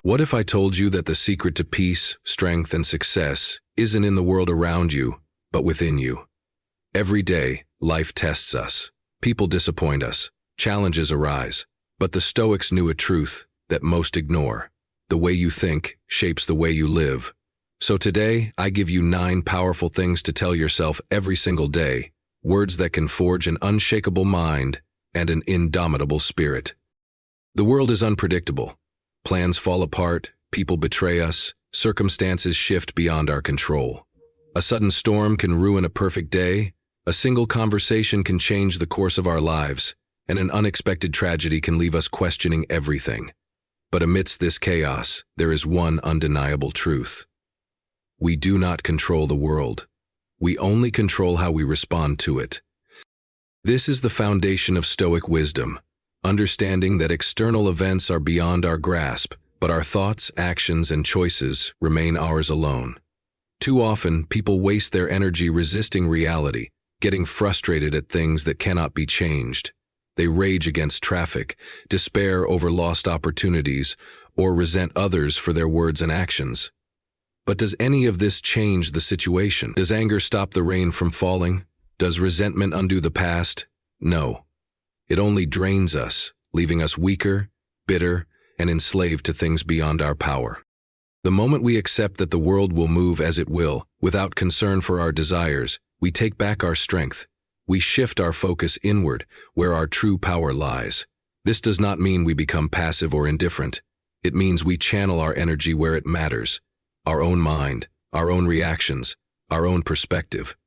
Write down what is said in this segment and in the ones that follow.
What if I told you that the secret to peace, strength, and success isn't in the world around you, but within you? Every day, life tests us. People disappoint us. Challenges arise. But the Stoics knew a truth that most ignore. The way you think shapes the way you live. So today, I give you 9 powerful things to tell yourself every single day, words that can forge an unshakable mind and an indomitable spirit. The world is unpredictable. Plans fall apart, people betray us, circumstances shift beyond our control. A sudden storm can ruin a perfect day, a single conversation can change the course of our lives, and an unexpected tragedy can leave us questioning everything. But amidst this chaos, there is one undeniable truth. We do not control the world. We only control how we respond to it. This is the foundation of Stoic wisdom, understanding that external events are beyond our grasp, but our thoughts, actions, and choices remain ours alone. Too often, people waste their energy resisting reality, getting frustrated at things that cannot be changed. They rage against traffic, despair over lost opportunities, or resent others for their words and actions. But does any of this change the situation? Does anger stop the rain from falling? Does resentment undo the past? No. It only drains us, leaving us weaker, bitter, and enslaved to things beyond our power. The moment we accept that the world will move as it will, without concern for our desires, we take back our strength. We shift our focus inward, where our true power lies. This does not mean we become passive or indifferent. It means we channel our energy where it matters. Our own mind, our own reactions, our own perspective.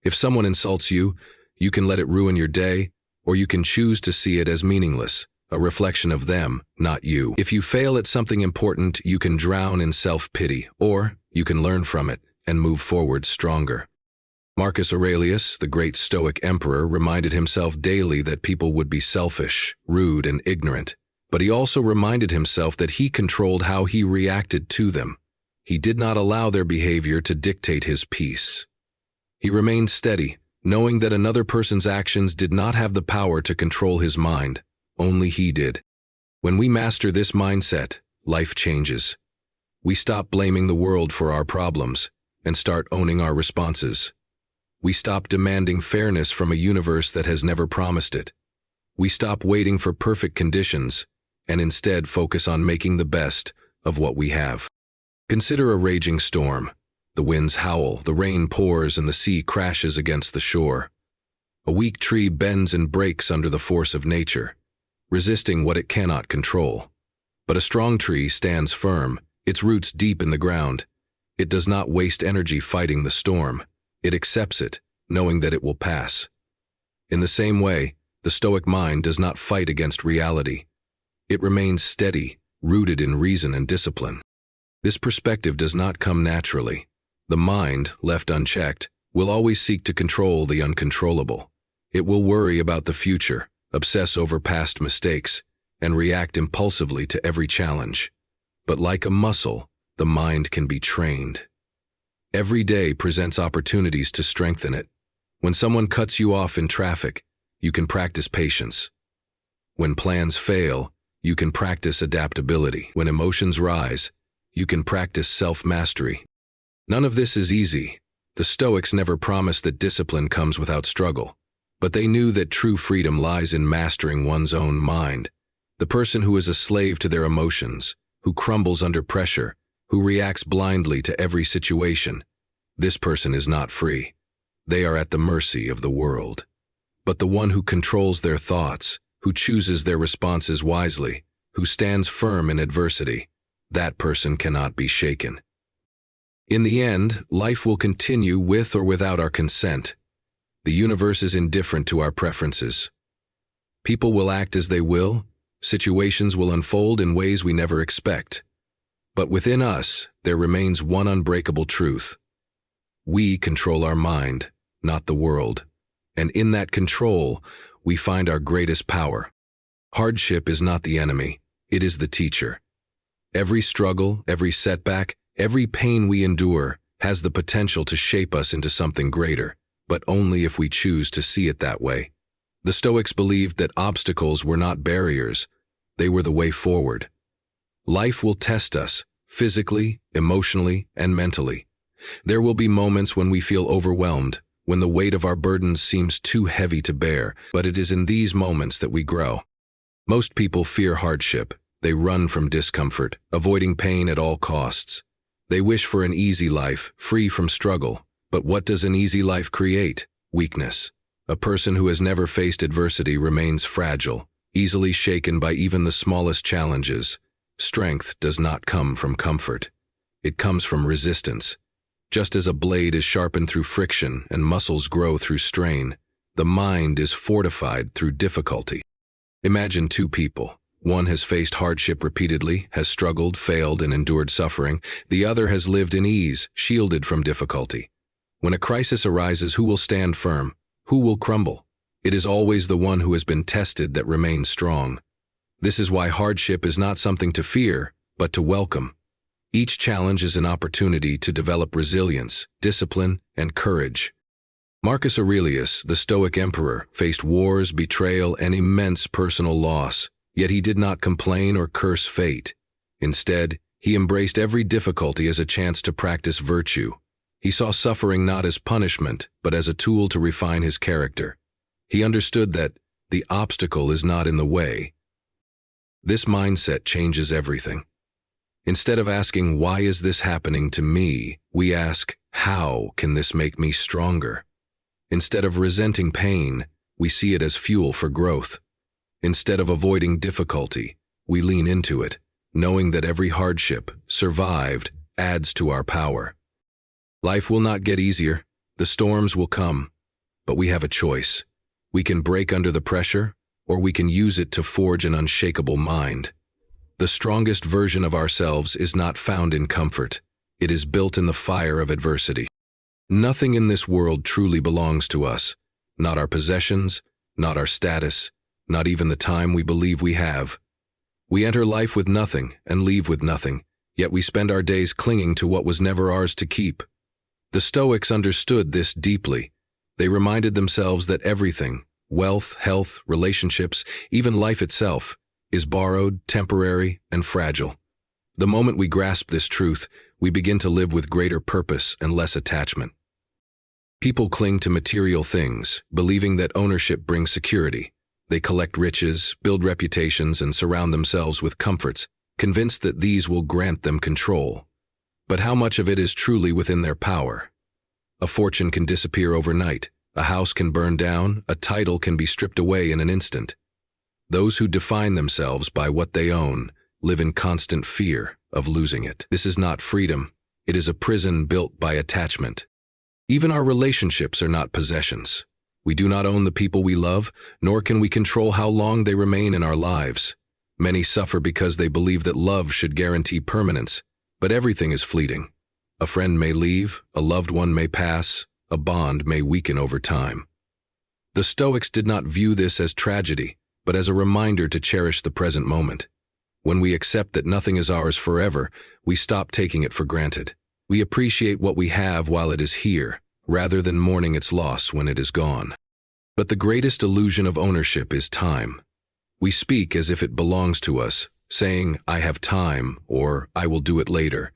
If someone insults you, you can let it ruin your day, or you can choose to see it as meaningless, a reflection of them, not you. If you fail at something important, you can drown in self-pity, or you can learn from it and move forward stronger. Marcus Aurelius, the great Stoic emperor, reminded himself daily that people would be selfish, rude, and ignorant, but he also reminded himself that he controlled how he reacted to them. He did not allow their behavior to dictate his peace. He remained steady, knowing that another person's actions did not have the power to control his mind. Only he did. When we master this mindset, life changes. We stop blaming the world for our problems and start owning our responses. We stop demanding fairness from a universe that has never promised it. We stop waiting for perfect conditions and instead focus on making the best of what we have. Consider a raging storm. The winds howl, the rain pours, and the sea crashes against the shore. A weak tree bends and breaks under the force of nature, resisting what it cannot control. But a strong tree stands firm, its roots deep in the ground. It does not waste energy fighting the storm. It accepts it, knowing that it will pass. In the same way, the Stoic mind does not fight against reality. It remains steady, rooted in reason and discipline. This perspective does not come naturally. The mind, left unchecked, will always seek to control the uncontrollable. It will worry about the future, obsess over past mistakes, and react impulsively to every challenge. But like a muscle, the mind can be trained. Every day presents opportunities to strengthen it. When someone cuts you off in traffic, you can practice patience. When plans fail, you can practice adaptability. When emotions rise, you can practice self-mastery. None of this is easy. The Stoics never promised that discipline comes without struggle, but they knew that true freedom lies in mastering one's own mind. The person who is a slave to their emotions, who crumbles under pressure, who reacts blindly to every situation, this person is not free. They are at the mercy of the world. But the one who controls their thoughts, who chooses their responses wisely, who stands firm in adversity, that person cannot be shaken. In the end, life will continue with or without our consent. The universe is indifferent to our preferences. People will act as they will, situations will unfold in ways we never expect. But within us, there remains one unbreakable truth. We control our mind, not the world. And in that control, we find our greatest power. Hardship is not the enemy, it is the teacher. Every struggle, every setback, every pain we endure has the potential to shape us into something greater, but only if we choose to see it that way. The Stoics believed that obstacles were not barriers, they were the way forward. Life will test us, physically, emotionally, and mentally. There will be moments when we feel overwhelmed, when the weight of our burdens seems too heavy to bear, but it is in these moments that we grow. Most people fear hardship. They run from discomfort, avoiding pain at all costs. They wish for an easy life, free from struggle. But what does an easy life create? Weakness. A person who has never faced adversity remains fragile, easily shaken by even the smallest challenges. Strength does not come from comfort. It comes from resistance. Just as a blade is sharpened through friction and muscles grow through strain, the mind is fortified through difficulty. Imagine two people. One has faced hardship repeatedly, has struggled, failed, and endured suffering. The other has lived in ease, shielded from difficulty. When a crisis arises, who will stand firm? Who will crumble? It is always the one who has been tested that remains strong. This is why hardship is not something to fear, but to welcome. Each challenge is an opportunity to develop resilience, discipline, and courage. Marcus Aurelius, the Stoic emperor, faced wars, betrayal, and immense personal loss. Yet he did not complain or curse fate. Instead, he embraced every difficulty as a chance to practice virtue. He saw suffering not as punishment, but as a tool to refine his character. He understood that the obstacle is not in the way. This mindset changes everything. Instead of asking, "Why is this happening to me?" we ask, "How can this make me stronger?" Instead of resenting pain, we see it as fuel for growth. Instead of avoiding difficulty, we lean into it, knowing that every hardship, survived, adds to our power. Life will not get easier, the storms will come, but we have a choice. We can break under the pressure, or we can use it to forge an unshakable mind. The strongest version of ourselves is not found in comfort. It is built in the fire of adversity. Nothing in this world truly belongs to us, not our possessions, not our status, not even the time we believe we have. We enter life with nothing and leave with nothing, yet we spend our days clinging to what was never ours to keep. The Stoics understood this deeply. They reminded themselves that everything, wealth, health, relationships, even life itself, is borrowed, temporary, and fragile. The moment we grasp this truth, we begin to live with greater purpose and less attachment. People cling to material things, believing that ownership brings security. They collect riches, build reputations, and surround themselves with comforts, convinced that these will grant them control. But how much of it is truly within their power? A fortune can disappear overnight, a house can burn down, a title can be stripped away in an instant. Those who define themselves by what they own live in constant fear of losing it. This is not freedom, it is a prison built by attachment. Even our relationships are not possessions. We do not own the people we love, nor can we control how long they remain in our lives. Many suffer because they believe that love should guarantee permanence, but everything is fleeting. A friend may leave, a loved one may pass, a bond may weaken over time. The Stoics did not view this as tragedy, but as a reminder to cherish the present moment. When we accept that nothing is ours forever, we stop taking it for granted. We appreciate what we have while it is here, rather than mourning its loss when it is gone. But the greatest illusion of ownership is time. We speak as if it belongs to us, saying, "I have time," or "I will do it later."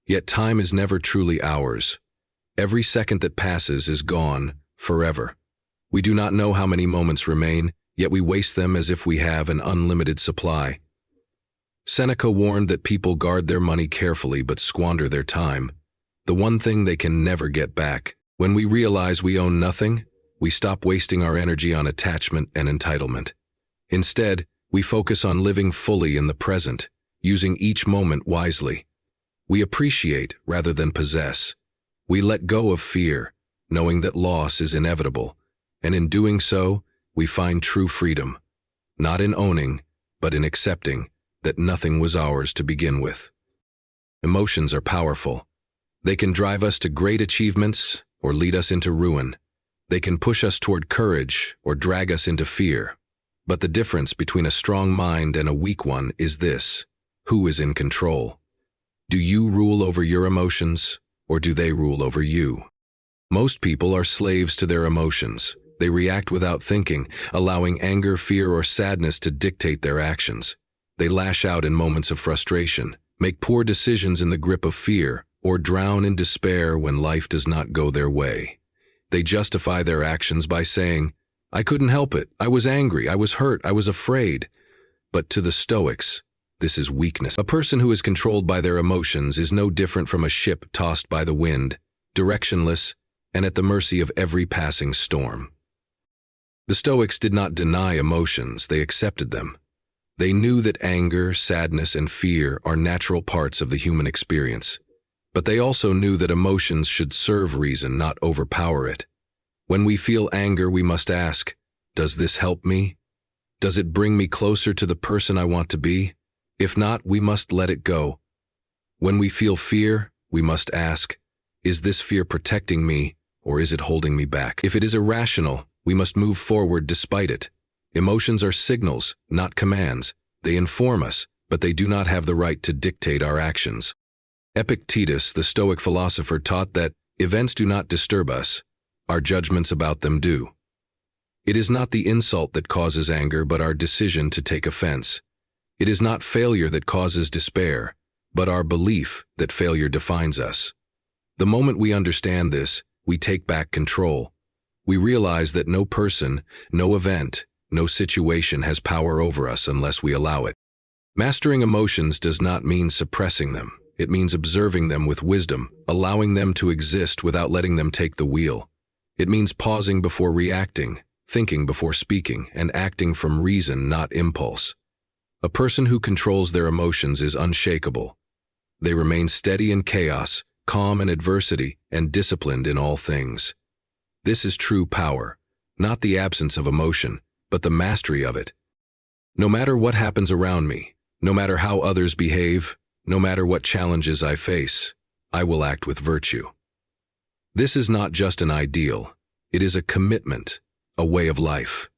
Yet time is never truly ours. Every second that passes is gone, forever. We do not know how many moments remain, yet we waste them as if we have an unlimited supply. Seneca warned that people guard their money carefully but squander their time, the one thing they can never get back. When we realize we own nothing, we stop wasting our energy on attachment and entitlement. Instead, we focus on living fully in the present, using each moment wisely. We appreciate rather than possess. We let go of fear, knowing that loss is inevitable, and in doing so, we find true freedom, not in owning, but in accepting that nothing was ours to begin with. Emotions are powerful. They can drive us to great achievements or lead us into ruin. They can push us toward courage or drag us into fear. But the difference between a strong mind and a weak one is this: who is in control? Do you rule over your emotions, or do they rule over you? Most people are slaves to their emotions. They react without thinking, allowing anger, fear, or sadness to dictate their actions. They lash out in moments of frustration, make poor decisions in the grip of fear, or drown in despair when life does not go their way. They justify their actions by saying, "I couldn't help it. I was angry. I was hurt. I was afraid." But to the Stoics, this is weakness. A person who is controlled by their emotions is no different from a ship tossed by the wind, directionless, and at the mercy of every passing storm. The Stoics did not deny emotions, they accepted them. They knew that anger, sadness, and fear are natural parts of the human experience. But they also knew that emotions should serve reason, not overpower it. When we feel anger, we must ask, does this help me? Does it bring me closer to the person I want to be? If not, we must let it go. When we feel fear, we must ask, is this fear protecting me, or is it holding me back? If it is irrational, we must move forward despite it. Emotions are signals, not commands. They inform us, but they do not have the right to dictate our actions. Epictetus, the Stoic philosopher, taught that events do not disturb us, our judgments about them do. It is not the insult that causes anger, but our decision to take offense. It is not failure that causes despair, but our belief that failure defines us. The moment we understand this, we take back control. We realize that no person, no event, no situation has power over us unless we allow it. Mastering emotions does not mean suppressing them. It means observing them with wisdom, allowing them to exist without letting them take the wheel. It means pausing before reacting, thinking before speaking, and acting from reason, not impulse. A person who controls their emotions is unshakable. They remain steady in chaos, calm in adversity, and disciplined in all things. This is true power, not the absence of emotion, but the mastery of it. No matter what happens around me, no matter how others behave, no matter what challenges I face, I will act with virtue. This is not just an ideal, it is a commitment, a way of life.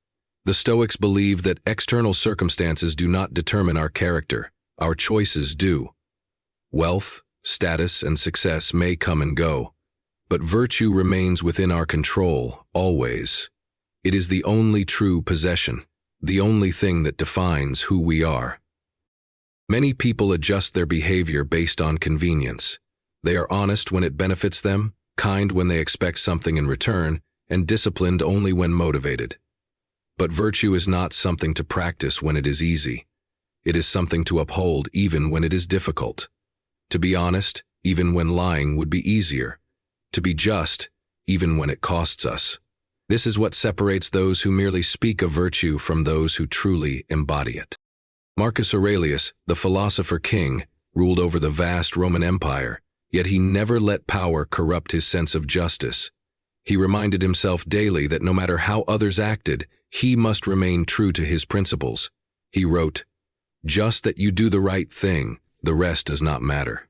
The Stoics believe that external circumstances do not determine our character, our choices do. Wealth, status, and success may come and go, but virtue remains within our control, always. It is the only true possession, the only thing that defines who we are. Many people adjust their behavior based on convenience. They are honest when it benefits them, kind when they expect something in return, and disciplined only when motivated. But virtue is not something to practice when it is easy. It is something to uphold even when it is difficult. To be honest, even when lying would be easier. To be just, even when it costs us. This is what separates those who merely speak of virtue from those who truly embody it. Marcus Aurelius, the philosopher king, ruled over the vast Roman Empire, yet he never let power corrupt his sense of justice. He reminded himself daily that no matter how others acted, he must remain true to his principles. He wrote, "Just that you do the right thing, the rest does not matter."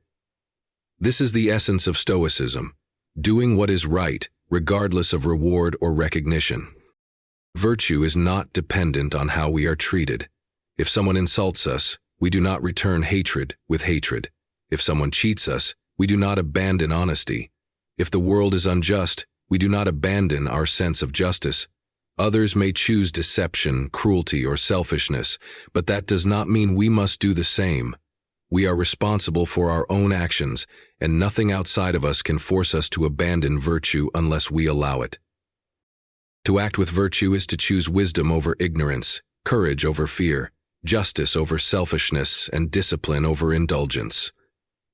This is the essence of Stoicism, doing what is right, regardless of reward or recognition. Virtue is not dependent on how we are treated. If someone insults us, we do not return hatred with hatred. If someone cheats us, we do not abandon honesty. If the world is unjust, we do not abandon our sense of justice. Others may choose deception, cruelty, or selfishness, but that does not mean we must do the same. We are responsible for our own actions, and nothing outside of us can force us to abandon virtue unless we allow it. To act with virtue is to choose wisdom over ignorance, courage over fear, justice over selfishness, and discipline over indulgence.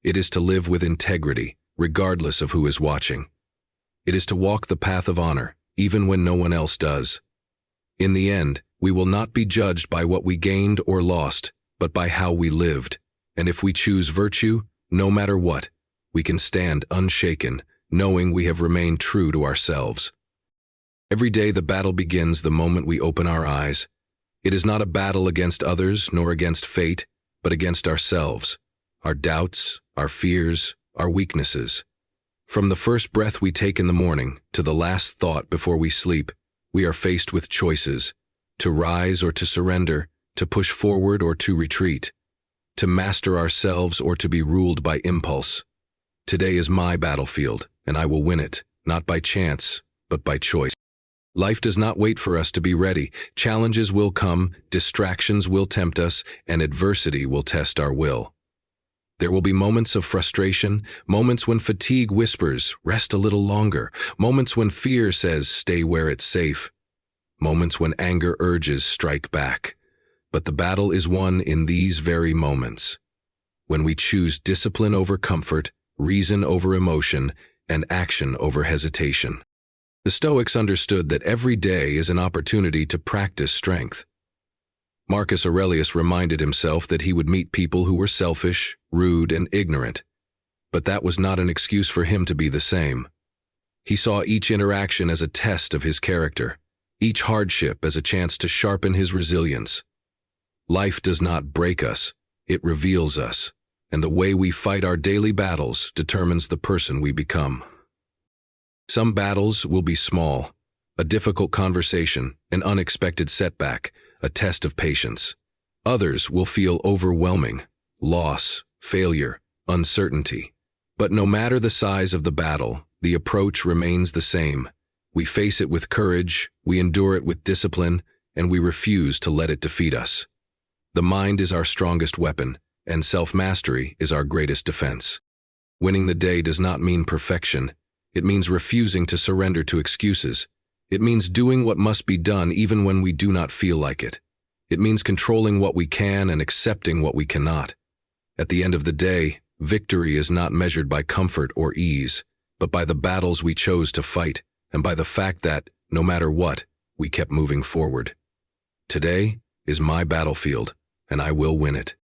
It is to live with integrity, regardless of who is watching. It is to walk the path of honor, even when no one else does. In the end, we will not be judged by what we gained or lost, but by how we lived. And if we choose virtue, no matter what, we can stand unshaken, knowing we have remained true to ourselves. Every day the battle begins the moment we open our eyes. It is not a battle against others nor against fate, but against ourselves, our doubts, our fears, our weaknesses. From the first breath we take in the morning to the last thought before we sleep, we are faced with choices, to rise or to surrender, to push forward or to retreat, to master ourselves or to be ruled by impulse. Today is my battlefield, and I will win it, not by chance, but by choice. Life does not wait for us to be ready. Challenges will come, distractions will tempt us, and adversity will test our will. There will be moments of frustration, moments when fatigue whispers, rest a little longer, moments when fear says, stay where it's safe, moments when anger urges, strike back. But the battle is won in these very moments, when we choose discipline over comfort, reason over emotion, and action over hesitation. The Stoics understood that every day is an opportunity to practice strength. Marcus Aurelius reminded himself that he would meet people who were selfish, rude, and ignorant, but that was not an excuse for him to be the same. He saw each interaction as a test of his character, each hardship as a chance to sharpen his resilience. Life does not break us, it reveals us, and the way we fight our daily battles determines the person we become. Some battles will be small, a difficult conversation, an unexpected setback, a test of patience. Others will feel overwhelming, loss, failure, uncertainty. But no matter the size of the battle, the approach remains the same. We face it with courage, we endure it with discipline, and we refuse to let it defeat us. The mind is our strongest weapon, and self-mastery is our greatest defense. Winning the day does not mean perfection. It means refusing to surrender to excuses. It means doing what must be done even when we do not feel like it. It means controlling what we can and accepting what we cannot. At the end of the day, victory is not measured by comfort or ease, but by the battles we chose to fight and by the fact that, no matter what, we kept moving forward. Today is my battlefield, and I will win it.